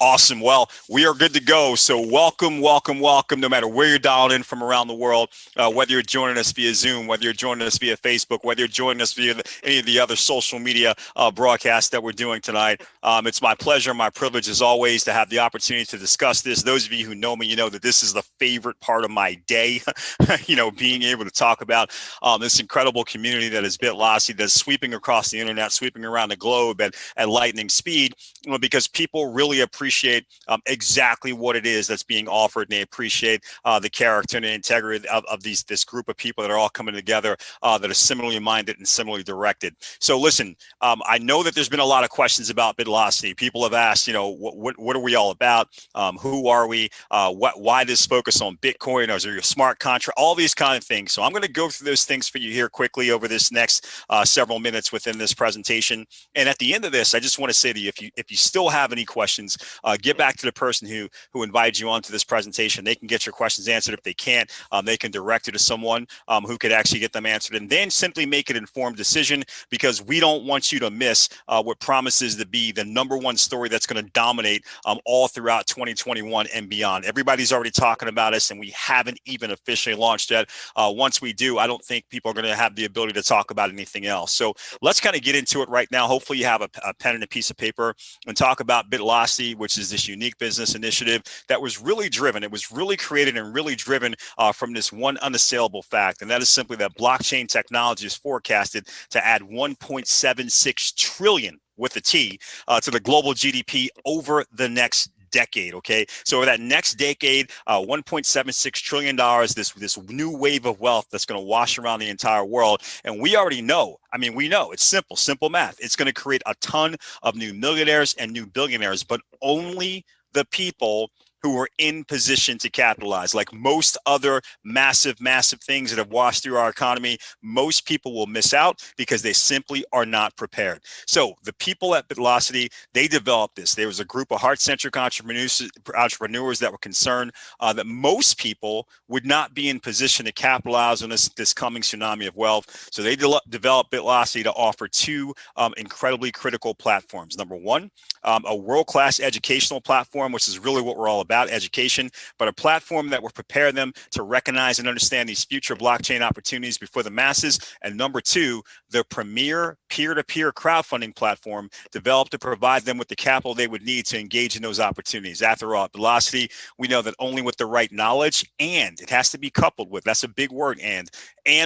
Awesome. Well, we are good to go. So welcome, welcome, welcome, no matter where you're dialed in from around the world, whether you're joining us via Zoom, whether you're joining us via Facebook, whether you're joining us via any of the other social media broadcasts that we're doing tonight. It's my pleasure, my privilege as always to have the opportunity to discuss this. Those of you who know me, you know that this is the favorite part of my day, being able to talk about this incredible community that is Bitlocity, that's sweeping across the internet, sweeping around the globe at lightning speed, because people really appreciate exactly what it is that's being offered, and they appreciate the character and the integrity of this group of people that are all coming together that are similarly minded and similarly directed. So listen, I know that there's been a lot of questions about Bitlocity. People have asked, what are we all about? Who are we? Why this focus on Bitcoin? Is there a smart contract? All these kind of things. So I'm going to go through those things for you here quickly over this next several minutes within this presentation. And at the end of this, I just want to say to you, if you still have any questions, get back to the person who invited you onto this presentation. They can get your questions answered. If they can't, they can direct you to someone who could actually get them answered, and then simply make an informed decision, because we don't want you to miss what promises to be the #1 story that's going to dominate all throughout 2021 and beyond. Everybody's already talking about us, and we haven't even officially launched yet. Once we do, I don't think people are going to have the ability to talk about anything else. So let's kind of get into it right now. Hopefully you have a pen and a piece of paper and talk about Bitlocity, which is this unique business initiative that was really driven. It was really created and really driven from this one unassailable fact, and that is simply that blockchain technology is forecasted to add 1.76 trillion with a T to the global GDP over the next decade. Okay, so over that next decade, $1.76 trillion, this new wave of wealth that's going to wash around the entire world. And we already know, we know it's simple math. It's going to create a ton of new millionaires and new billionaires, but only the people who are in position to capitalize. Like most other massive things that have washed through our economy, most people will miss out because they simply are not prepared. So the people at Bitlocity, they developed this. There was a group of heart-centric entrepreneurs that were concerned that most people would not be in position to capitalize on this coming tsunami of wealth. So they developed Bitlocity to offer two incredibly critical platforms. Number one, a world-class educational platform, which is really what we're all about, education, but a platform that will prepare them to recognize and understand these future blockchain opportunities before the masses. And number two, the premier peer-to-peer crowdfunding platform developed to provide them with the capital they would need to engage in those opportunities. After all, at Bitlocity, we know that only with the right knowledge, and it has to be coupled with, that's a big word, and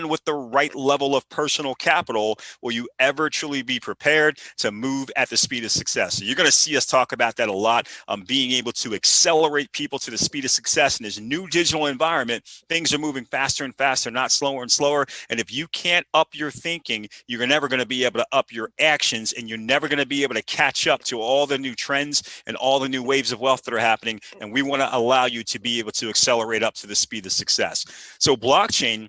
with the right level of personal capital, will you ever truly be prepared to move at the speed of success. So you're going to see us talk about that a lot, being able to accelerate people to the speed of success in this new digital environment. Things are moving faster and faster, not slower and slower. And if you can't up your thinking, you're never going to be able to up your actions, and you're never going to be able to catch up to all the new trends and all the new waves of wealth that are happening. And we want to allow you to be able to accelerate up to the speed of success. So blockchain,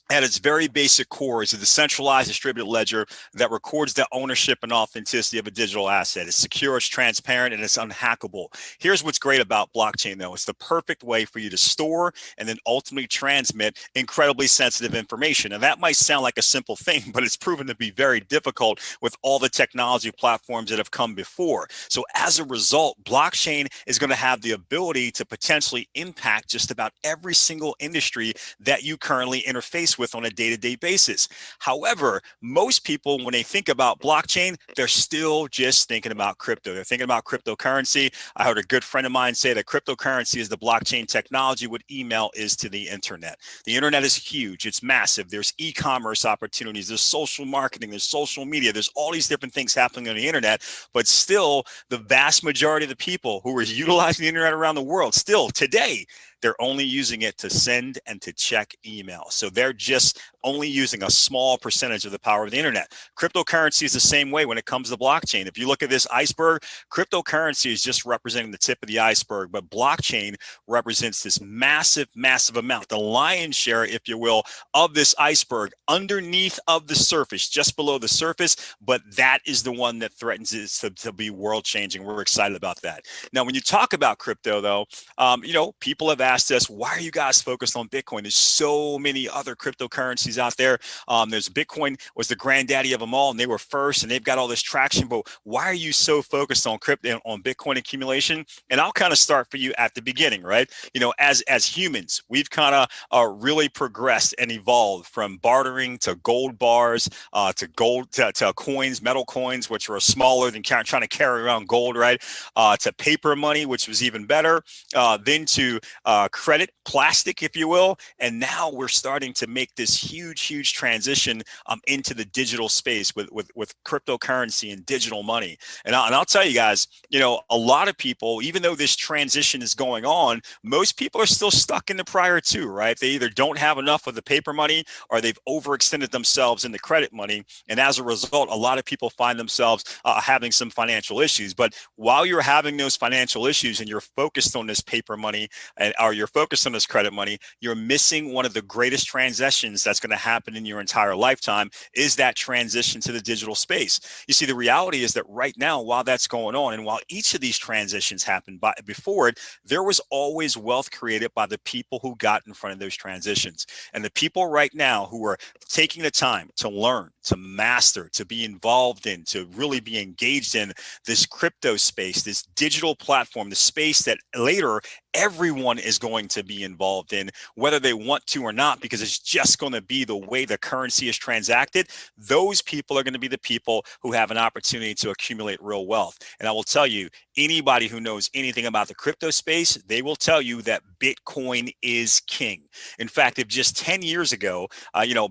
at its very basic core, is a decentralized distributed ledger that records the ownership and authenticity of a digital asset. It's secure, it's transparent, and it's unhackable. Here's what's great about blockchain, though. It's the perfect way for you to store and then ultimately transmit incredibly sensitive information. And that might sound like a simple thing, but it's proven to be very difficult with all the technology platforms that have come before. So as a result, blockchain is going to have the ability to potentially impact just about every single industry that you currently interface with on a day-to-day basis. However, most people, when they think about blockchain, they're still just thinking about crypto. They're thinking about cryptocurrency. I heard a good friend of mine say that cryptocurrency is the blockchain technology what email is to the internet. The internet is huge. It's massive. There's e-commerce opportunities. There's social marketing. There's social media. There's all these different things happening on the internet, but still the vast majority of the people who are utilizing the internet around the world still today, they're only using it to send and to check email. So they're just only using a small percentage of the power of the internet. Cryptocurrency is the same way when it comes to blockchain. If you look at this iceberg, cryptocurrency is just representing the tip of the iceberg, but blockchain represents this massive amount, the lion's share, if you will, of this iceberg underneath of the surface, just below the surface, but that is the one that threatens to be world changing. We're excited about that. Now, when you talk about crypto, though, people have asked us, why are you guys focused on Bitcoin? There's so many other cryptocurrencies out there. There's Bitcoin was the granddaddy of them all, and they were first, and they've got all this traction. But why are you so focused on crypto, on Bitcoin accumulation? And I'll kind of start for you at the beginning, right? As humans, we've kind of really progressed and evolved from bartering to gold bars, to gold to coins, metal coins, which were smaller than trying to carry around gold, right? To paper money, which was even better. Then to credit, plastic, if you will. And now we're starting to make this huge transition into the digital space with cryptocurrency and digital money. And I'll tell you guys, a lot of people, even though this transition is going on, most people are still stuck in the prior two, right? They either don't have enough of the paper money or they've overextended themselves in the credit money. And as a result, a lot of people find themselves having some financial issues. But while you're having those financial issues and you're focused on this paper money or you're focused on this credit money, you're missing one of the greatest transitions that's going to happen in your entire lifetime, is that transition to the digital space. You see, the reality is that right now, while that's going on, and while each of these transitions happened before it, there was always wealth created by the people who got in front of those transitions. And the people right now who are taking the time to learn, to master, to be involved in, to really be engaged in this crypto space, this digital platform, the space that later everyone is going to be involved in, whether they want to or not, because it's just going to be the way the currency is transacted. Those people are going to be the people who have an opportunity to accumulate real wealth. And I will tell you, anybody who knows anything about the crypto space, they will tell you that Bitcoin is king. In fact, if just 10 years ago,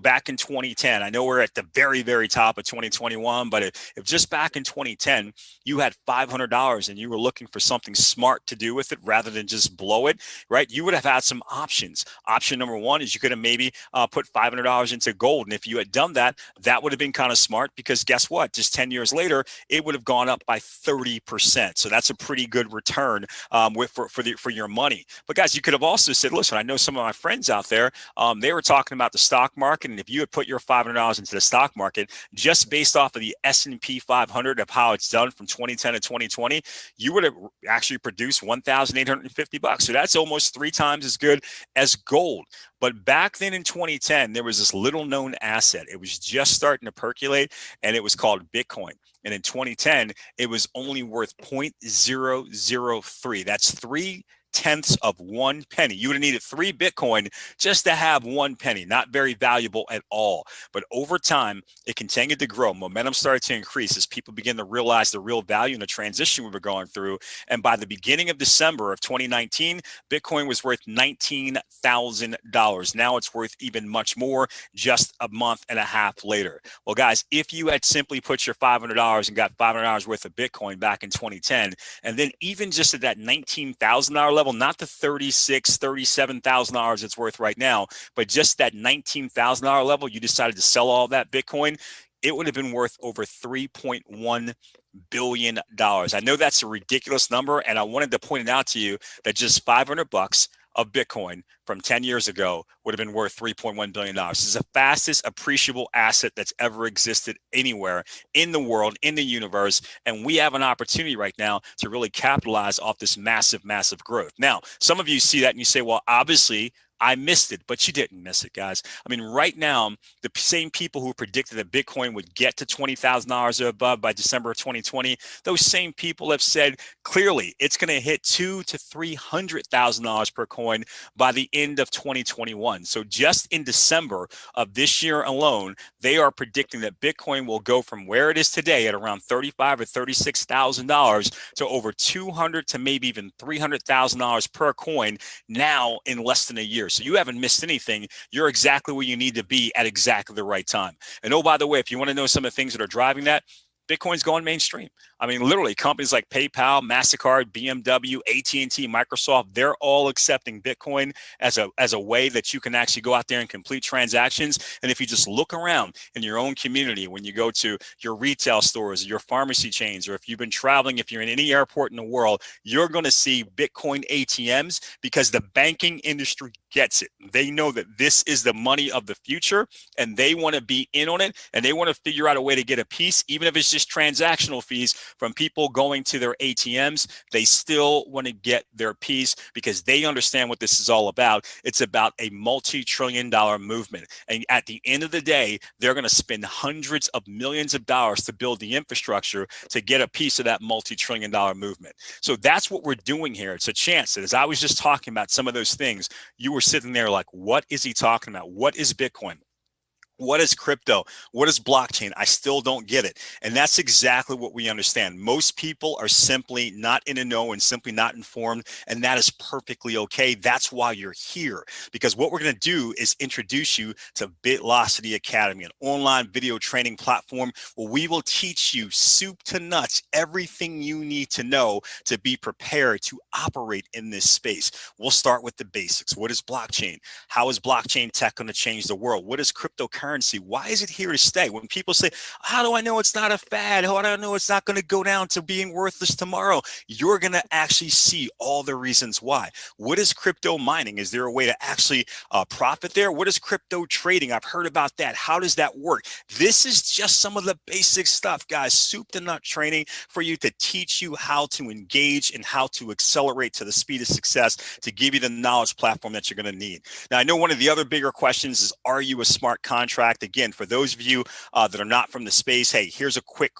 back in 2010, I know we're at the very top of 2021, but if just back in 2010, you had $500 and you were looking for something smart to do with it rather than just blow it, right? You would have had some options. Option number one is you could have maybe put $500 into gold. And if you had done that, that would have been kind of smart, because guess what? Just 10 years later, it would have gone up by 30%. So that's a pretty good return for your money. But guys, you could have also said, listen, I know some of my friends out there, they were talking about the stock market. And if you had put your $500 into the stock market, just based off of the S&P 500 of how it's done from 2010 to 2020, you would have actually produced $1,850. So that's almost 3 times as good as gold. But back then in 2010, there was this little known asset. It was just starting to percolate, and it was called Bitcoin. And in 2010, it was only worth 0.003. That's 3/10 of 1 penny. You would have needed 3 Bitcoin just to have 1 penny. Not very valuable at all. But over time, it continued to grow. Momentum started to increase as people began to realize the real value in the transition we were going through. And by the beginning of December of 2019, Bitcoin was worth $19,000. Now it's worth even much more just a month and a half later. Well, guys, if you had simply put your $500 and got $500 worth of Bitcoin back in 2010, and then even just at that $19,000 level, not the $36,000, $37,000 it's worth right now, but just that $19,000 level, you decided to sell all that Bitcoin, it would have been worth over $3.1 billion. I know that's a ridiculous number, and I wanted to point it out to you that just $500 of Bitcoin from 10 years ago would have been worth $3.1 billion. This is the fastest appreciable asset that's ever existed anywhere in the world, in the universe. And we have an opportunity right now to really capitalize off this massive growth. Now, some of you see that and you say, well, obviously, I missed it, but you didn't miss it, guys. I mean, right now, the same people who predicted that Bitcoin would get to $20,000 or above by December of 2020, those same people have said clearly it's going to hit $200,000 to $300,000 per coin by the end of 2021. So just in December of this year alone, they are predicting that Bitcoin will go from where it is today at around $35,000 or $36,000 to over $200,000 to maybe even $300,000 per coin now in less than a year. So you haven't missed anything. You're exactly where you need to be at exactly the right time. And oh, by the way, if you want to know some of the things that are driving that, Bitcoin's going mainstream. I mean, literally, companies like PayPal, MasterCard, BMW, AT&T, Microsoft, they're all accepting Bitcoin as a way that you can actually go out there and complete transactions. And if you just look around in your own community, when you go to your retail stores, your pharmacy chains, or if you've been traveling, if you're in any airport in the world, you're going to see Bitcoin ATMs, because the banking industry gets it. They know that this is the money of the future, and they want to be in on it, and they want to figure out a way to get a piece, even if it's just transactional fees from people going to their ATMs. They still want to get their piece because they understand what this is all about. It's about a multi-trillion-dollar movement. And at the end of the day, they're going to spend hundreds of millions of dollars to build the infrastructure to get a piece of that multi-trillion-dollar movement. So that's what we're doing here. It's a chance that as I was just talking about some of those things, you were sitting there like, what is he talking about? What is Bitcoin? What is crypto? What is blockchain? I still don't get it. And that's exactly what we understand. Most people are simply not in the know and simply not informed, and that is perfectly okay. That's why you're here, because what we're going to do is introduce you to Bitlocity Academy, an online video training platform where we will teach you soup to nuts everything you need to know to be prepared to operate in this space. We'll start with the basics. What is blockchain? How is blockchain tech going to change the world? What is cryptocurrency? Why is it here to stay? When people say, how do I know it's not a fad? How do I know it's not going to go down to being worthless tomorrow? You're going to actually see all the reasons why. What is crypto mining? Is there a way to actually profit there? What is crypto trading? I've heard about that. How does that work? This is just some of the basic stuff, guys. Soup to nut training for you to teach you how to engage and how to accelerate to the speed of success, to give you the knowledge platform that you're going to need. Now, I know one of the other bigger questions is, are you a smart contract? Again, for those of you that are not from the space, hey, here's a quick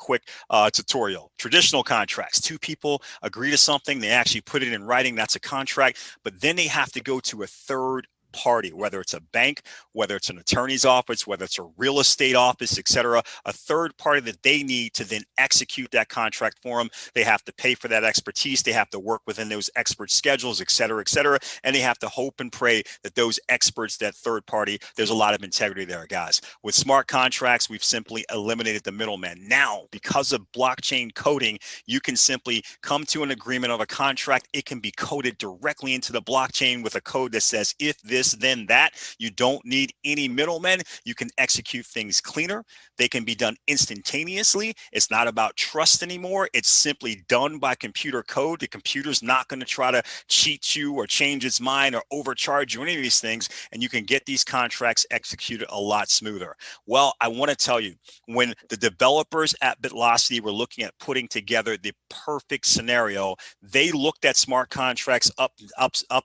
tutorial. Traditional contracts, two people agree to something, they actually put it in writing, that's a contract, but then they have to go to a third party, whether it's a bank, whether it's an attorney's office, whether it's a real estate office, etc., a third party that they need to then execute that contract for them. They have to pay for that expertise. They have to work within those expert schedules, etc., and they have to hope and pray that those experts, that third party, there's a lot of integrity there, guys. With smart contracts, we've simply eliminated the middleman. Now, because of blockchain coding, you can simply come to an agreement of a contract. It can be coded directly into the blockchain with a code that says, if this, then that. You don't need any middlemen. You can execute things cleaner. They can be done instantaneously. It's not about trust anymore. It's simply done by computer code. The computer's not going to try to cheat you or change its mind or overcharge you, any of these things, and you can get these contracts executed a lot smoother. Well, I want to tell you, when the developers at Bitlocity were looking at putting together the perfect scenario, they looked at smart contracts up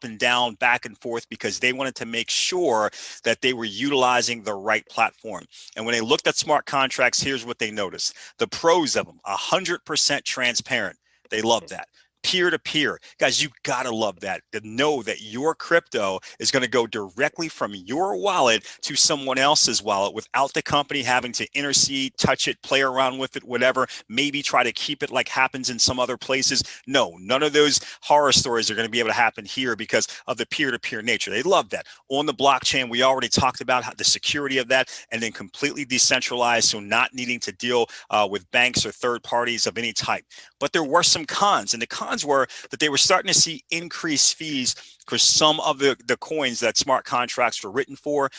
and down, back and forth, because they wanted to make sure that they were utilizing the right platform. And when they looked at smart contracts, here's what they noticed. The pros of them: 100% transparent. They love that. Peer-to-peer. Guys, you got to love that, to know that your crypto is going to go directly from your wallet to someone else's wallet without the company having to intercede, touch it, play around with it, whatever, maybe try to keep it like happens in some other places. No, none of those horror stories are going to be able to happen here because of the peer-to-peer nature. They love that. On the blockchain, we already talked about how the security of that, and then completely decentralized, so not needing to deal with banks or third parties of any type. But there were some cons, and the cons were that they were starting to see increased fees for some of the coins that smart contracts were written for.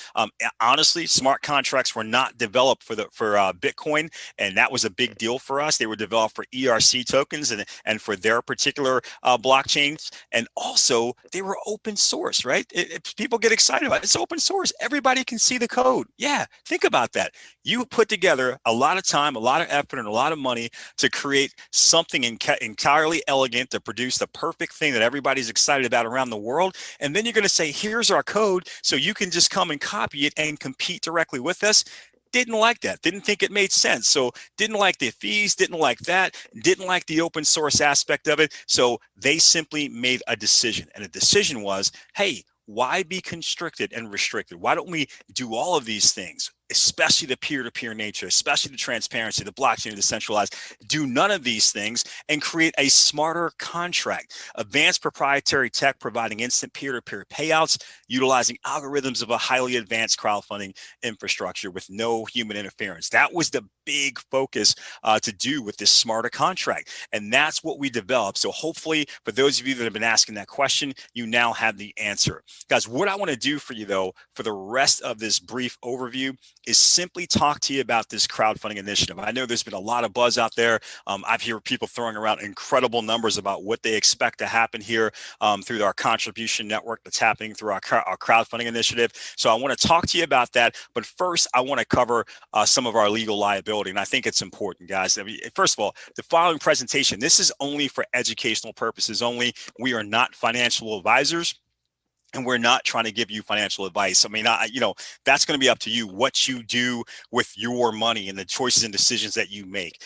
Honestly, smart contracts were not developed for Bitcoin, and that was a big deal for us. They were developed for ERC tokens and for their particular blockchains, and also they were open source, right? People get excited about it. It's open source. Everybody can see the code. Yeah, think about that. You put together a lot of time, a lot of effort, and a lot of money to create something entirely elegant, to produce the perfect thing that everybody's excited about around the world. And then you're going to say, here's our code, so you can just come and copy it and compete directly with us. Didn't like that. Didn't think it made sense. So didn't like the fees, didn't like that, didn't like the open source aspect of it. So they simply made a decision. And the decision was, hey, why be constricted and restricted? Why don't we do all of these things, especially the peer-to-peer nature, especially the transparency, the blockchain, the decentralized? Do none of these things and create a smarter contract. Advanced proprietary tech providing instant peer-to-peer payouts, utilizing algorithms of a highly advanced crowdfunding infrastructure with no human interference. That was the big focus to do with this smarter contract. And that's what we developed. So hopefully, for those of you that have been asking that question, you now have the answer. Guys, what I want to do for you, though, for the rest of this brief overview, is simply talk to you about this crowdfunding initiative. I know there's been a lot of buzz out there. I've heard people throwing around incredible numbers about what they expect to happen here through our contribution network that's happening through our crowdfunding initiative. So I want to talk to you about that. But first, I want to cover some of our legal liability. And I think it's important, guys. I mean, first of all, the following presentation, this is only for educational purposes only. We are not financial advisors. And we're not trying to give you financial advice. I mean, that's going to be up to you, what you do with your money and the choices and decisions that you make.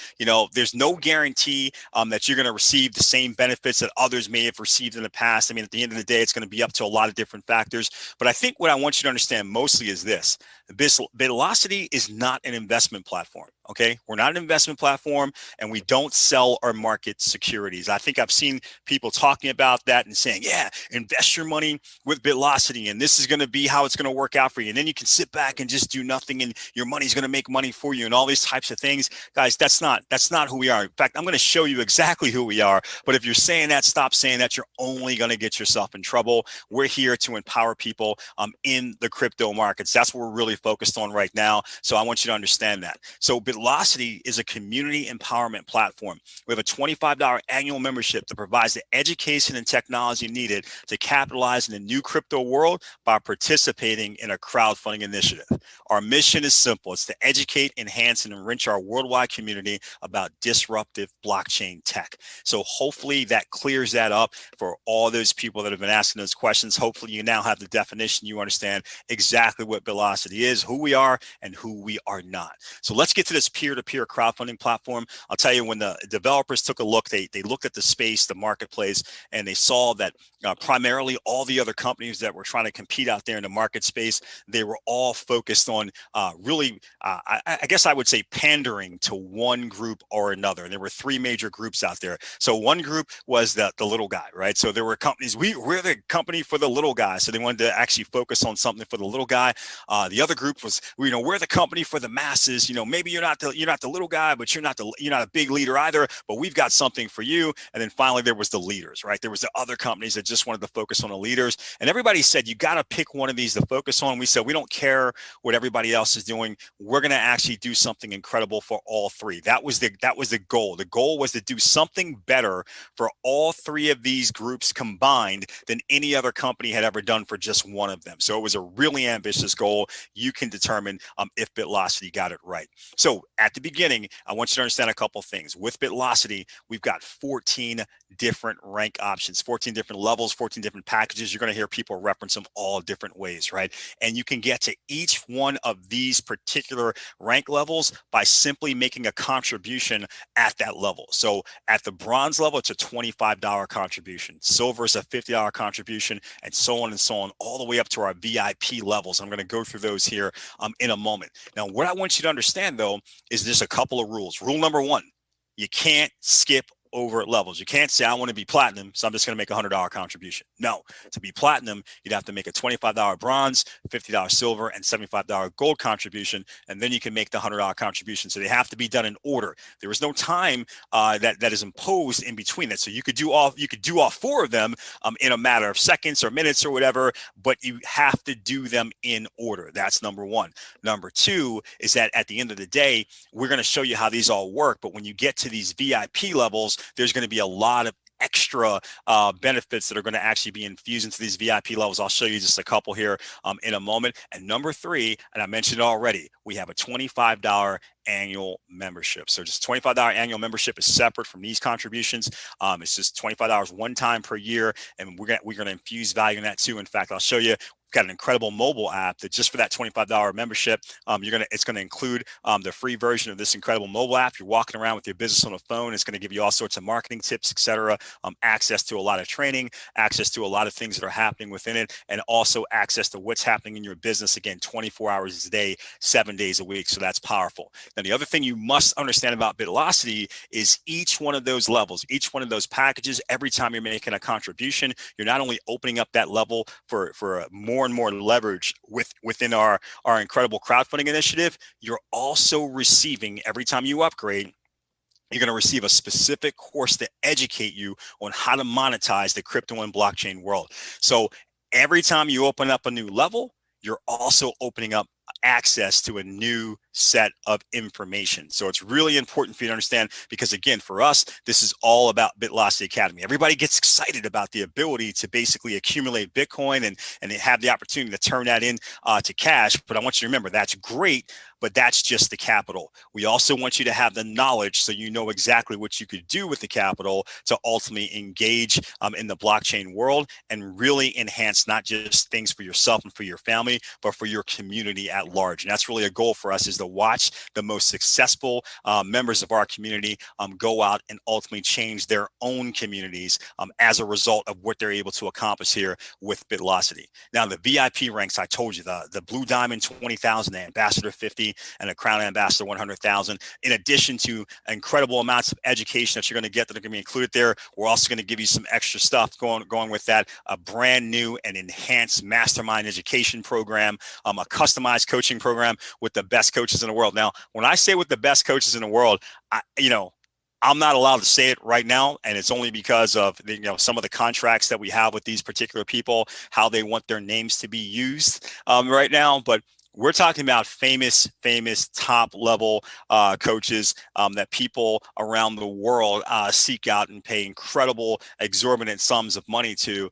There's no guarantee that you're going to receive the same benefits that others may have received in the past. I mean, at the end of the day, it's going to be up to a lot of different factors. But I think what I want you to understand mostly is this. Bitlocity is not an investment platform. Okay, we're not an investment platform, and we don't sell or market securities. I think I've seen people talking about that and saying, yeah, invest your money with Bitlocity, and this is going to be how it's going to work out for you. And then you can sit back and just do nothing, and your money's going to make money for you, and all these types of things. Guys, that's not who we are. In fact, I'm going to show you exactly who we are. But if you're saying that, stop saying that. You're only going to get yourself in trouble. We're here to empower people in the crypto markets. That's what we're really focused on right now. So I want you to understand that. So Bitlocity is a community empowerment platform. We have a $25 annual membership that provides the education and technology needed to capitalize in the new crypto world by participating in a crowdfunding initiative. Our mission is simple. It's to educate, enhance, and enrich our worldwide community about disruptive blockchain tech. So hopefully that clears that up for all those people that have been asking those questions. Hopefully you now have the definition. You understand exactly what Bitlocity is, who we are, and who we are not. So let's get to this peer-to-peer crowdfunding platform. I'll tell you, when the developers took a look, they looked at the space, the marketplace, and they saw that primarily all the other companies that were trying to compete out there in the market space, they were all focused on I guess I would say pandering to one group or another. And there were three major groups out there. So one group was the little guy, right? So there were companies, we're the company for the little guy. So they wanted to actually focus on something for the little guy. The other group was, we're the company for the masses. Maybe you're not the little guy, but you're not a big leader either, but we've got something for you. And then finally there was the leaders, right? There was the other companies that just wanted to focus on the leaders. And everybody said, you got to pick one of these to focus on. We said, we don't care what everybody else is doing. We're going to actually do something incredible for all three. That was the goal. The goal was to do something better for all three of these groups combined than any other company had ever done for just one of them. So it was a really ambitious goal. You can determine if Bitlocity got it right. So at the beginning, I want you to understand a couple things. With Bitlocity, we've got 14 different rank options, 14 different levels, 14 different packages. You're going to hear people reference them all different ways, right? And you can get to each one of these particular rank levels by simply making a contribution at that level. So at the bronze level, it's a $25 contribution. Silver is a $50 contribution, and so on, all the way up to our VIP levels. I'm going to go through those here in a moment. Now, what I want you to understand, though, is there's a couple of rules. Rule number one, you can't skip over levels. You can't say, I want to be platinum, so I'm just going to make a $100 contribution. No, to be platinum, you'd have to make a $25 bronze, $50 silver, and $75 gold contribution, and then you can make the $100 contribution. So they have to be done in order. There is no time that is imposed in between that. So you could do all four of them in a matter of seconds or minutes or whatever, but you have to do them in order. That's number one. Number two is that at the end of the day, we're going to show you how these all work. But when you get to these VIP levels, there's going to be a lot of extra benefits that are going to actually be infused into these VIP levels. I'll show you just a couple here in a moment. And number three, and I mentioned it already, we have a $25 annual membership. So just $25 annual membership is separate from these contributions. It's just $25 one time per year, and we're going to infuse value in that too. In fact, I'll show you. We've got an incredible mobile app that just for that $25 membership, it's going to include the free version of this incredible mobile app. You're walking around with your business on a phone. It's going to give you all sorts of marketing tips, etc. Access to a lot of training, access to a lot of things that are happening within it, and also access to what's happening in your business, again, 24 hours a day, 7 days a week. So that's powerful. Now, the other thing you must understand about Bitlocity is each one of those levels, each one of those packages, every time you're making a contribution, you're not only opening up that level for more and more leverage within our incredible crowdfunding initiative, you're also receiving, every time you upgrade, you're going to receive a specific course to educate you on how to monetize the crypto and blockchain world. So every time you open up a new level, you're also opening up access to a new set of information. So it's really important for you to understand, because again, for us, this is all about Bitlocity Academy. Everybody gets excited about the ability to basically accumulate Bitcoin and they have the opportunity to turn that in to cash. But I want you to remember, that's great, but that's just the capital. We also want you to have the knowledge so you know exactly what you could do with the capital to ultimately engage in the blockchain world and really enhance not just things for yourself and for your family, but for your community at large. And that's really a goal for us, is to watch the most successful members of our community go out and ultimately change their own communities as a result of what they're able to accomplish here with Bitlocity. Now, the VIP ranks, I told you, the Blue Diamond 20,000, the Ambassador 50, and the Crown Ambassador 100,000. In addition to incredible amounts of education that you're going to get that are going to be included there, we're also going to give you some extra stuff going with that. A brand new and enhanced mastermind education program, a customized coaching program with the best coaches in the world. Now, when I say with the best coaches in the world, I'm not allowed to say it right now, and it's only because of some of the contracts that we have with these particular people, how they want their names to be used right now. But we're talking about famous top level coaches that people around the world seek out and pay incredible, exorbitant sums of money to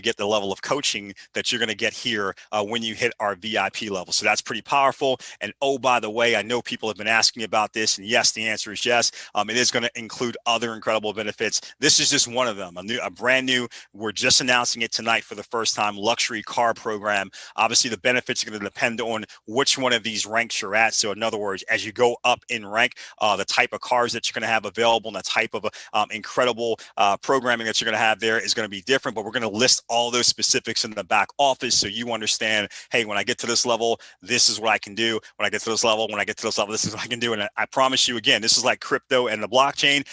get the level of coaching that you're going to get here when you hit our VIP level. So that's pretty powerful. And oh, by the way, I know people have been asking about this, and yes, the answer is yes. It is going to include other incredible benefits. This is just one of them, a brand new. We're just announcing it tonight for the first time, luxury car program. Obviously, the benefits are going to depend on which one of these ranks you're at. So in other words, as you go up in rank, the type of cars that you're going to have available and the type of incredible programming that you're going to have there is going to be different. But we're going to list all those specifics in the back office so you understand, hey, when I get to this level, this is what I can do. When I get to this level, this is what I can do. And I promise you, again, this is like crypto and the blockchain.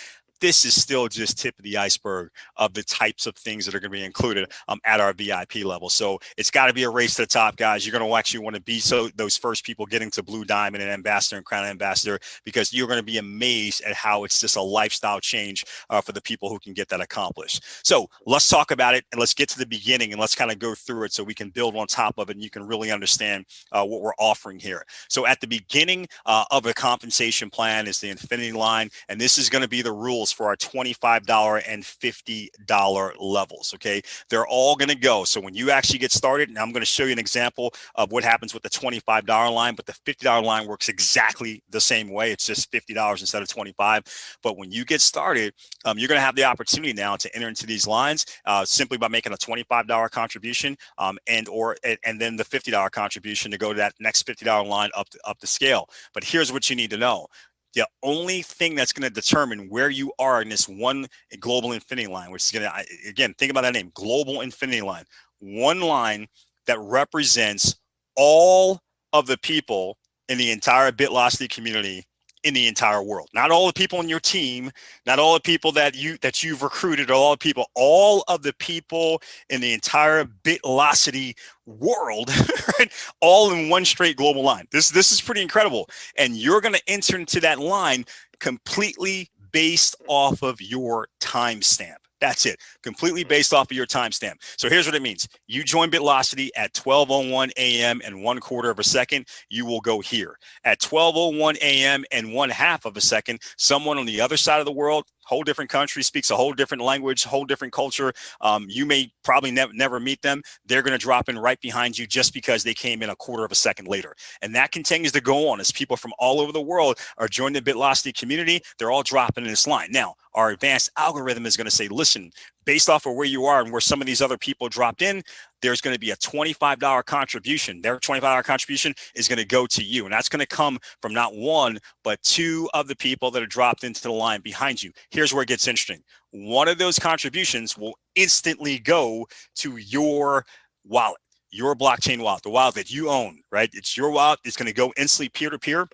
This is still just tip of the iceberg of the types of things that are going to be included at our VIP level. So it's got to be a race to the top, guys. You're going to actually want to be those first people getting to Blue Diamond and Ambassador and Crown Ambassador, because you're going to be amazed at how it's just a lifestyle change for the people who can get that accomplished. So let's talk about it, and let's get to the beginning, and let's kind of go through it so we can build on top of it and you can really understand what we're offering here. So at the beginning of a compensation plan is the Infinity line, and this is going to be the rules for our $25 and $50 levels. Okay, they're all going to go. So when you actually get started, and I'm going to show you an example of what happens with the $25 line, but the $50 line works exactly the same way. It's just $50 instead of $25. But when you get started, you're going to have the opportunity now to enter into these lines simply by making a $25 contribution and then the $50 contribution to go to that next $50 line up the scale. But here's what you need to know. The only thing that's going to determine where you are in this one global infinity line, which is going to, again, think about that name, global infinity line, one line that represents all of the people in the entire Bitlocity community in the entire world. Not all the people in your team, not all the people that you've recruited, all of the people in the entire Bitlocity world, right? All in one straight global line. This is pretty incredible. And you're going to enter into that line completely based off of your timestamp. That's it. Completely based off of your timestamp. So here's what it means. You join Bitlocity at 12:01 a.m. and 1/4 of a second, you will go here. At 12:01 a.m. and 1/2 of a second, someone on the other side of the world, whole different country, speaks a whole different language, whole different culture. You may probably never meet them. They're going to drop in right behind you just because they came in 1/4 of a second later. And that continues to go on as people from all over the world are joining the Bitlocity community. They're all dropping in this line. Now, our advanced algorithm is going to say, listen, based off of where you are and where some of these other people dropped in, there's going to be a $25 contribution. Their $25 contribution is going to go to you. And that's going to come from not one, but two of the people that are dropped into the line behind you. Here's where it gets interesting. One of those contributions will instantly go to your wallet, your blockchain wallet, the wallet that you own, right? It's your wallet. It's going to go instantly peer-to-peer.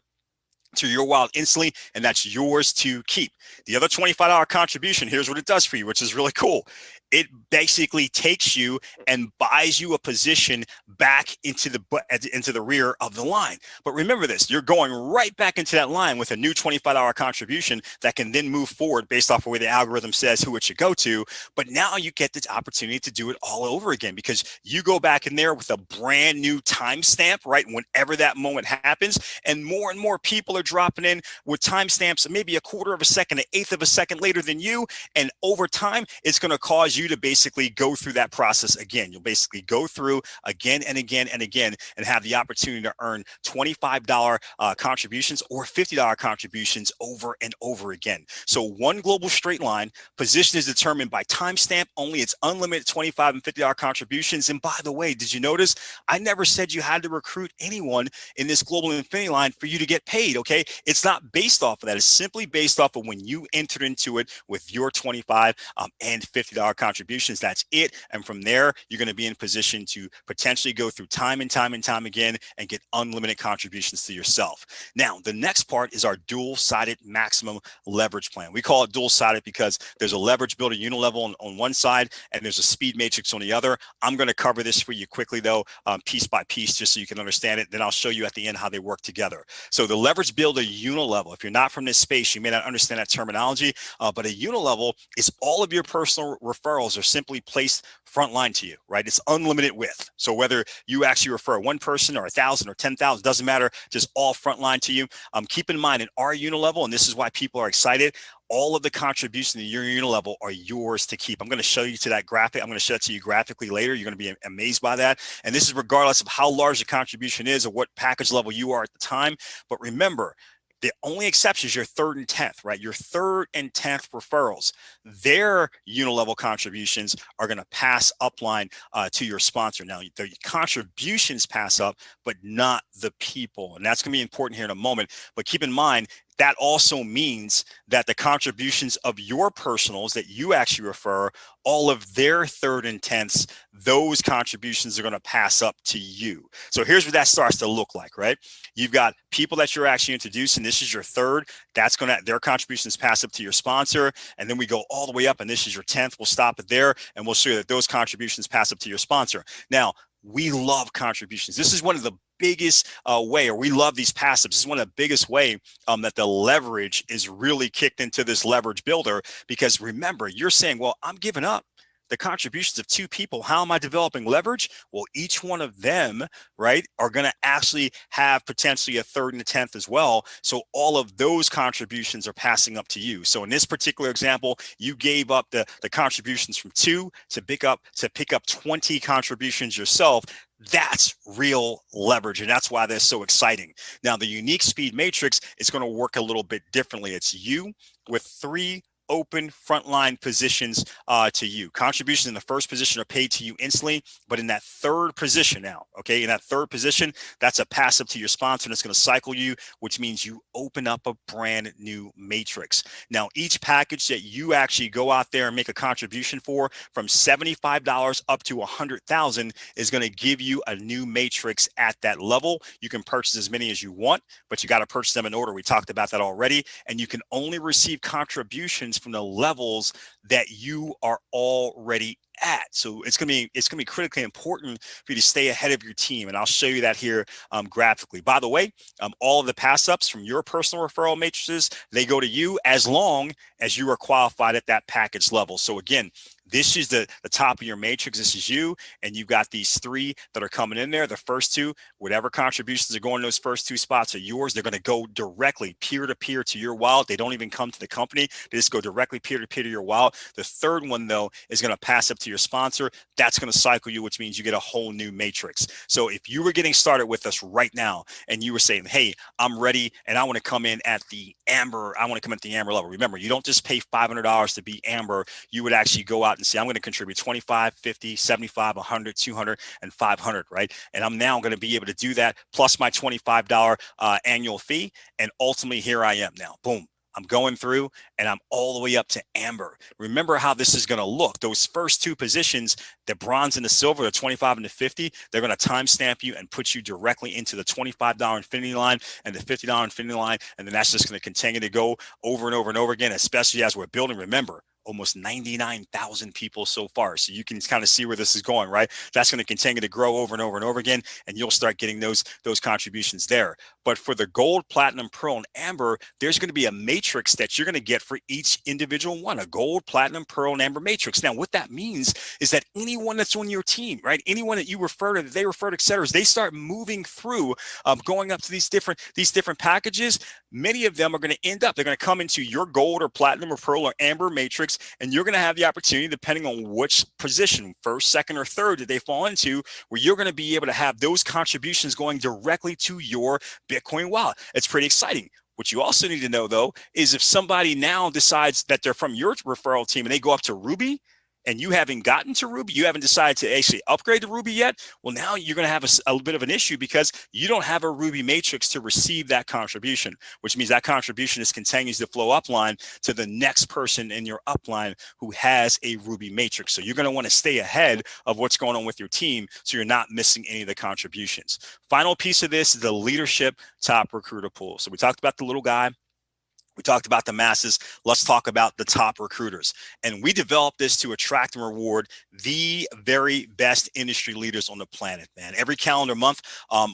to your wallet instantly, and that's yours to keep. The other $25 contribution, here's what it does for you, which is really cool. It basically takes you and buys you a position back into the rear of the line. But remember this, you're going right back into that line with a new $25 contribution that can then move forward based off of where the algorithm says who it should go to. But now you get the opportunity to do it all over again, because you go back in there with a brand new timestamp, right? Whenever that moment happens, and more people are dropping in with timestamps maybe a quarter of a second, an eighth of a second later than you. And over time, it's going to cause you to basically go through that process again. You'll basically go through again and again and again and have the opportunity to earn $25 contributions or $50 contributions over and over again. So one global straight line position is determined by timestamp only. It's unlimited $25 and $50 contributions. And by the way, did you notice I never said you had to recruit anyone in this global infinity line for you to get paid? Okay, it's not based off of that. It's simply based off of when you entered into it with your $25 and $50 contributions. That's it. And from there, you're going to be in position to potentially go through time and time and time again and get unlimited contributions to yourself. Now, the next part is our dual-sided maximum leverage plan. We call it dual-sided because there's a leverage builder unilevel on one side and there's a speed matrix on the other. I'm going to cover this for you quickly though, piece by piece, just so you can understand it. Then I'll show you at the end how they work together. So the leverage builder unilevel, if you're not from this space, you may not understand that terminology, but a unilevel is all of your personal referrals are simply placed frontline to you, right? It's unlimited width. So whether you actually refer one person or 1,000 or 10,000, doesn't matter, just all frontline to you. Keep in mind in our unilevel, and this is why people are excited, all of the contributions in your unilevel are yours to keep. I'm going to show you to that graphic. I'm going to show it to you graphically later. You're going to be amazed by that. And this is regardless of how large the contribution is or what package level you are at the time. But remember, the only exception is your third and 10th, right? Your third and 10th referrals, their unilevel contributions are going to pass upline to your sponsor. Now, the contributions pass up, but not the people. And that's going to be important here in a moment. But keep in mind, that also means that the contributions of your personals that you actually refer, all of their third and 10ths, those contributions are going to pass up to you. So here's what that starts to look like, right? You've got people that you're actually introducing. This is your third. That's going to, their contributions pass up to your sponsor. And then we go all the way up and this is your 10th. We'll stop it there and we'll show you that those contributions pass up to your sponsor. Now, we love contributions. This is one of the biggest way, or we love these passives. This is one of the biggest way that the leverage is really kicked into this leverage builder, because remember, you're saying, well, I'm giving up the contributions of two people. How am I developing leverage? Well, each one of them, right, are going to actually have potentially a third and a 10th as well. So all of those contributions are passing up to you. So in this particular example, you gave up the contributions from 2 to pick up 20 contributions yourself. That's real leverage, and that's why they're so exciting. Now, the unique speed matrix is going to work a little bit differently. It's you with 3 open frontline positions to you. Contributions in the first position are paid to you instantly, but in that third position now, okay, in that third position, that's a pass up to your sponsor, and it's going to cycle you, which means you open up a brand new matrix. Now, each package that you actually go out there and make a contribution for, from $75 up to $100,000, is going to give you a new matrix at that level. You can purchase as many as you want, but you got to purchase them in order. We talked about that already, and you can only receive contributions from the levels that you are already at. So it's gonna be critically important for you to stay ahead of your team, and I'll show you that here graphically. By the way, all of the pass ups from your personal referral matrices, they go to you as long as you are qualified at that package level. So again, this is the top of your matrix. This is you, and you've got these 3 that are coming in there. The first 2, whatever contributions are going in those first 2 spots are yours. They're going to go directly peer-to-peer to your wallet. They don't even come to the company. They just go directly peer-to-peer to your wallet. The third one, though, is going to pass up to your sponsor. That's going to cycle you, which means you get a whole new matrix. So if you were getting started with us right now and you were saying, hey, I'm ready and I want to come in at the amber, level. Remember, you don't just pay $500 to be amber. You would actually go out and say, I'm going to contribute 25, 50, 75, 100, 200, and 500, right? And I'm now going to be able to do that plus my $25 annual fee. And ultimately, here I am now. Boom. I'm going through and I'm all the way up to amber. Remember how this is going to look. Those first two positions, the bronze and the silver, the 25 and the 50, they're going to timestamp you and put you directly into the $25 infinity line and the $50 infinity line. And then that's just going to continue to go over and over and over again, especially as we're building. Remember, almost 99,000 people so far. So you can kind of see where this is going, right? That's going to continue to grow over and over and over again, and you'll start getting those contributions there. But for the gold, platinum, pearl, and amber, there's going to be a matrix that you're going to get for each individual one, a gold, platinum, pearl, and amber matrix. Now, what that means is that anyone that's on your team, right, anyone that you refer to, that they refer to, et cetera, they start moving through, going up to these different packages. Many of them are going to end up, they're going to come into your gold or platinum or pearl or amber matrix, and you're going to have the opportunity, depending on which position, first, second, or third that they fall into, where you're going to be able to have those contributions going directly to your Bitcoin wallet. It's pretty exciting. What you also need to know, though, is if somebody now decides that they're from your referral team and they go up to Ruby, and you haven't gotten to Ruby, you haven't decided to actually upgrade to Ruby yet, well, now you're going to have a bit of an issue because you don't have a Ruby matrix to receive that contribution, which means that contribution is continues to flow upline to the next person in your upline who has a Ruby matrix. So you're going to want to stay ahead of what's going on with your team so you're not missing any of the contributions. Final piece of this is the leadership top recruiter pool. So we talked about the little guy. We talked about the masses. Let's talk about the top recruiters. And we developed this to attract and reward the very best industry leaders on the planet, man. Every calendar month,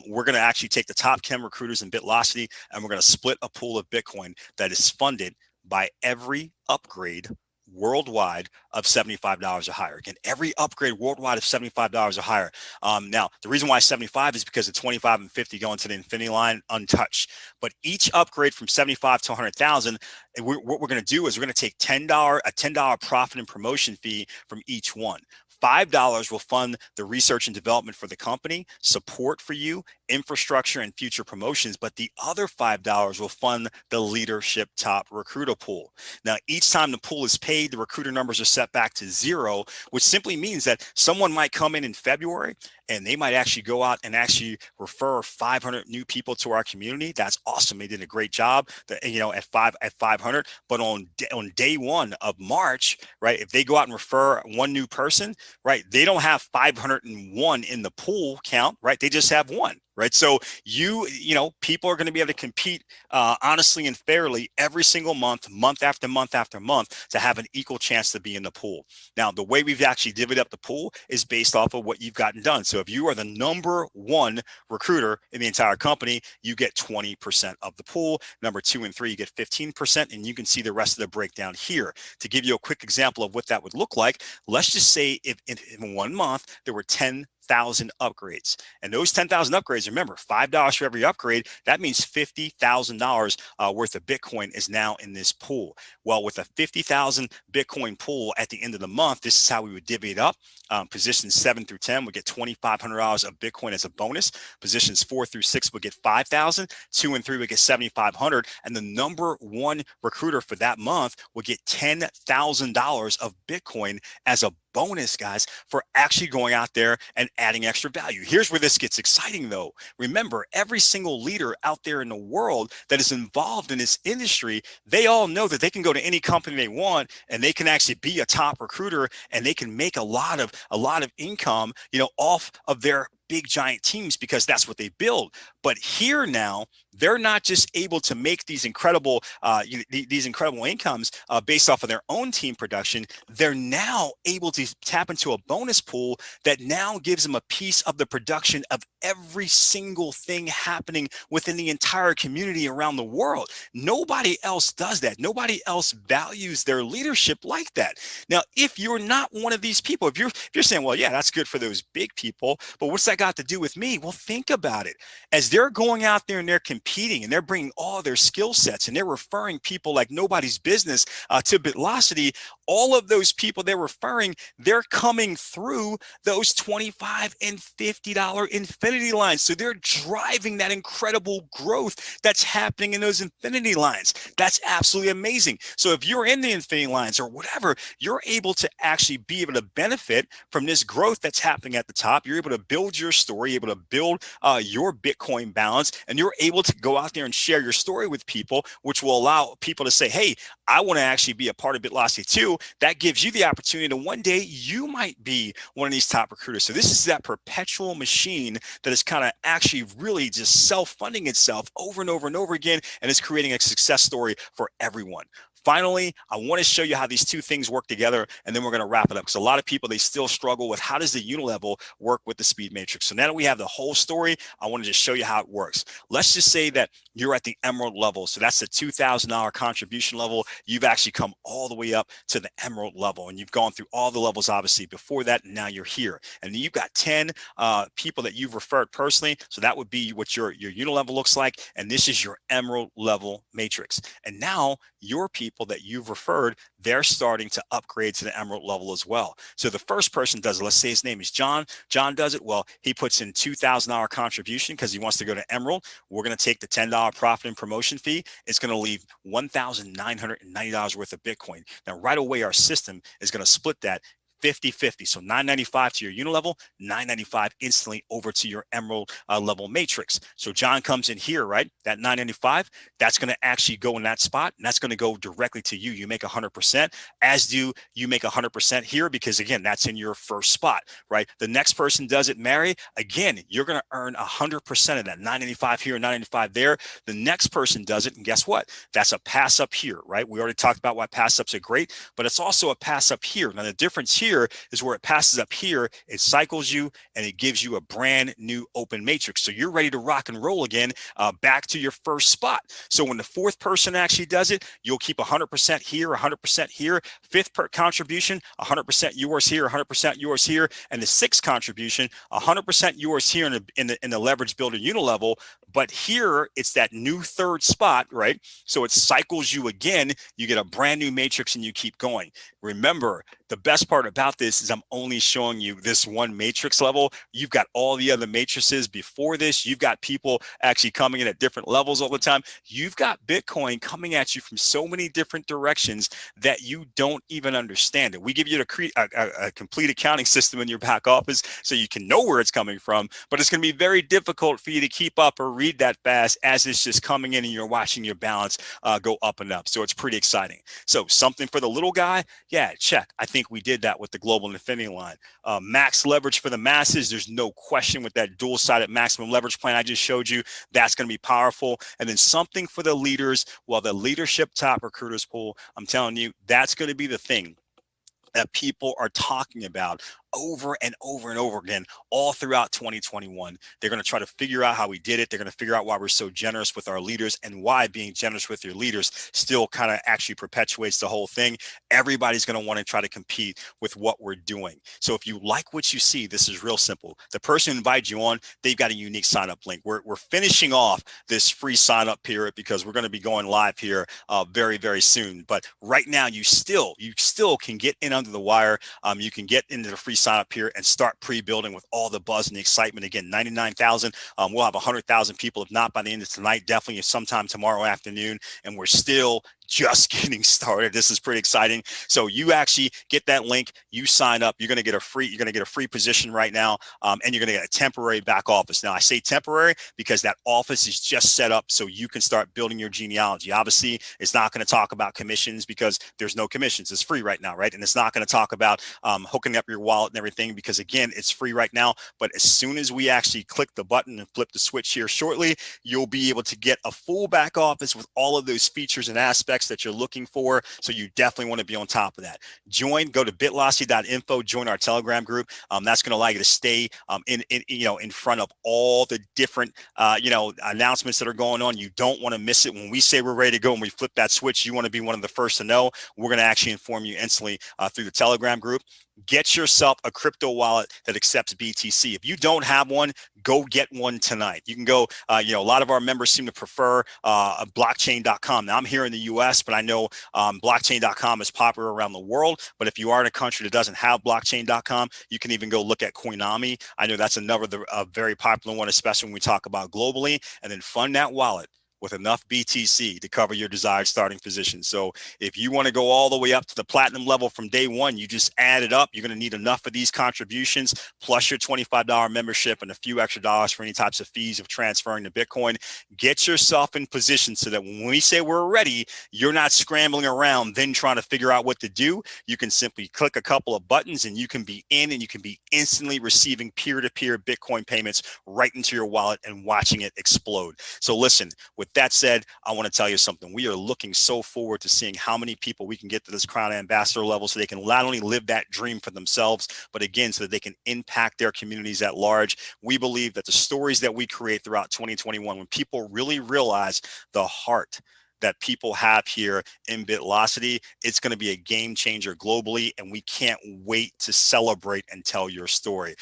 we're going to actually take the top 10 recruiters in Bitlocity, and we're going to split a pool of Bitcoin that is funded by every upgrade worldwide of $75 or higher. Again, every upgrade worldwide of $75 or higher. Now, the reason why 75 is because the 25 and 50 go into the infinity line untouched. But each upgrade from 75 to 100,000, what we're going to do is we're going to take a $10 profit and promotion fee from each one. $5 will fund the research and development for the company, support for you, infrastructure, and future promotions. But the other $5 will fund the leadership top recruiter pool. Now, each time the pool is paid, the recruiter numbers are set back to 0, which simply means that someone might come in February and they might actually go out and actually refer 500 new people to our community. That's awesome. They did a great job, at 500. But on day 1 of March, right, if they go out and refer one new person, right, they don't have 501 in the pool count, right? They just have 1. Right. So people are going to be able to compete honestly and fairly every single month after month after month, to have an equal chance to be in the pool. Now, the way we've actually divvied up the pool is based off of what you've gotten done. So if you are the number 1 recruiter in the entire company, you get 20% of the pool. Number 2 and 3, you get 15%. And you can see the rest of the breakdown here. To give you a quick example of what that would look like, let's just say if in 1 month there were 10,000 upgrades, and those 10,000 upgrades, remember, $5 for every upgrade, that means $50,000 worth of Bitcoin is now in this pool. Well, with a 50,000 Bitcoin pool at the end of the month, this is how we would divvy it up. Positions 7 through 10 would get $2,500 of Bitcoin as a bonus. Positions 4 through 6 would get 5,000. 2 and 3 would get 7,500, and the number 1 recruiter for that month would get $10,000 of Bitcoin as a bonus, guys, for actually going out there and adding extra value. Here's where this gets exciting, though. Remember, every single leader out there in the world that is involved in this industry, they all know that they can go to any company they want and they can actually be a top recruiter, and they can make a lot of income, off of their big giant teams, because that's what they build. But here now, they're not just able to make these incredible incomes based off of their own team production. They're now able to tap into a bonus pool that now gives them a piece of the production of every single thing happening within the entire community around the world. Nobody else does that. Nobody else values their leadership like that. Now, if you're not one of these people, if you're saying, well, yeah, that's good for those big people, but what's that got to do with me? Well, think about it. As they're going out there and they're competing and they're bringing all their skill sets and they're referring people like nobody's business to Bitlocity, all of those people they're referring, they're coming through those $25 and $50 infinity lines. So they're driving that incredible growth that's happening in those infinity lines. That's absolutely amazing. So if you're in the infinity lines or whatever, you're able to actually be able to benefit from this growth that's happening at the top. You're able to build your story, able to build your Bitcoin Bitcoin balance, and you're able to go out there and share your story with people, which will allow people to say, hey, I want to actually be a part of Bitlocity too. That gives you the opportunity to one day you might be one of these top recruiters. So this is that perpetual machine that is kind of actually really just self-funding itself over and over and over again, and is creating a success story for everyone. Finally, I want to show you how these two things work together, and then we're going to wrap it up, because a lot of people, they still struggle with how does the unilevel work with the speed matrix. So now that we have the whole story, I want to just show you how it works. Let's just say that you're at the emerald level. So that's the $2,000 contribution level. You've actually come all the way up to the emerald level, and you've gone through all the levels, obviously, before that, and now you're here. And then you've got 10 people that you've referred personally. So that would be what your unilevel looks like. And this is your emerald level matrix. And now your people that you've referred, they're starting to upgrade to the emerald level as well. So the first person does it. Let's say his name is John. John does it. Well, he puts in $2,000 contribution because he wants to go to emerald. We're going to take the $10 profit and promotion fee. It's going to leave $1,990 worth of Bitcoin. Now, right away, our system is going to split that 50-50. So $995 to your unilevel, $995 instantly over to your emerald level matrix. So John comes in here, right? That $995, that's going to actually go in that spot, and that's going to go directly to you. You make 100%, as do you make 100% here, because again, that's in your first spot, right? The next person does it, Mary. Again, you're going to earn 100% of that. $995 here, $995 there. The next person does it, and guess what? That's a pass up here, right? We already talked about why pass ups are great, but it's also a pass up here. Now the difference here is where it passes up here, it cycles you, and it gives you a brand new open matrix. So you're ready to rock and roll again, back to your first spot. So when the fourth person actually does it, you'll keep 100% here, 100% here. Fifth contribution, 100% yours here, 100% yours here. And the sixth contribution, 100% yours here in the leverage builder unilevel. But here it's that new third spot, right? So it cycles you again. You get a brand new matrix, and you keep going. Remember, the best part about this is I'm only showing you this one matrix level. You've got all the other matrices before this. You've got people actually coming in at different levels all the time. You've got Bitcoin coming at you from so many different directions that you don't even understand it. We give you a complete accounting system in your back office so you can know where it's coming from, but it's going to be very difficult for you to keep up or read that fast as it's just coming in and you're watching your balance go up and up. So it's pretty exciting. So something for the little guy, yeah, check. I think we did that with the global infinity line. Max leverage for the masses, there's no question with that dual-sided maximum leverage plan I just showed you. That's going to be powerful. And then something for the leaders, well, the leadership top recruiters pool, I'm telling you, that's going to be the thing that people are talking about over and over and over again all throughout 2021. They're going to try to figure out how we did it. They're going to figure out why we're so generous with our leaders, and why being generous with your leaders still kind of actually perpetuates the whole thing. Everybody's going to want to try to compete with what we're doing. So if you like what you see, this is real simple. The person who invites you on, they've got a unique sign up link. We're finishing off this free sign up period because we're going to be going live here very, very soon. But right now, you still can get in under the wire. You can get into the free sign up here and start pre-building with all the buzz and the excitement. Again, 99,000. We'll have 100,000 people, if not by the end of tonight, definitely sometime tomorrow afternoon. And we're still just getting started. This is pretty exciting. So you actually get that link, you sign up, you're going to get a free position right now, and you're going to get a temporary back office. Now I say temporary because that office is just set up so you can start building your genealogy. Obviously, it's not going to talk about commissions because there's no commissions. It's free right now, right? And it's not going to talk about hooking up your wallet and everything because again, it's free right now. But as soon as we actually click the button and flip the switch here shortly, you'll be able to get a full back office with all of those features and aspects that you're looking for. So you definitely want to be on top of that. Go to bitlocity.info, join our Telegram group. That's going to allow you to stay in front of all the different announcements that are going on. You don't want to miss it. When we say we're ready to go and we flip that switch, you want to be one of the first to know. We're going to actually inform you instantly through the Telegram group. Get yourself a crypto wallet that accepts BTC. If you don't have one, go get one tonight. You can go, a lot of our members seem to prefer blockchain.com. Now I'm here in the US, but I know blockchain.com is popular around the world. But if you are in a country that doesn't have blockchain.com, you can even go look at Coinami. I know that's another very popular one, especially when we talk about globally. And then fund that wallet with enough BTC to cover your desired starting position. So if you want to go all the way up to the platinum level from day one, you just add it up. You're going to need enough of these contributions plus your $25 membership and a few extra dollars for any types of fees of transferring to Bitcoin. Get yourself in position so that when we say we're ready, you're not scrambling around then trying to figure out what to do. You can simply click a couple of buttons and you can be in, and you can be instantly receiving peer-to-peer Bitcoin payments right into your wallet and watching it explode. So listen, with that said, I want to tell you something. We are looking so forward to seeing how many people we can get to this Crown Ambassador level so they can not only live that dream for themselves, but again, so that they can impact their communities at large. We believe that the stories that we create throughout 2021, when people really realize the heart that people have here in Bitlocity, it's going to be a game changer globally, and we can't wait to celebrate and tell your story.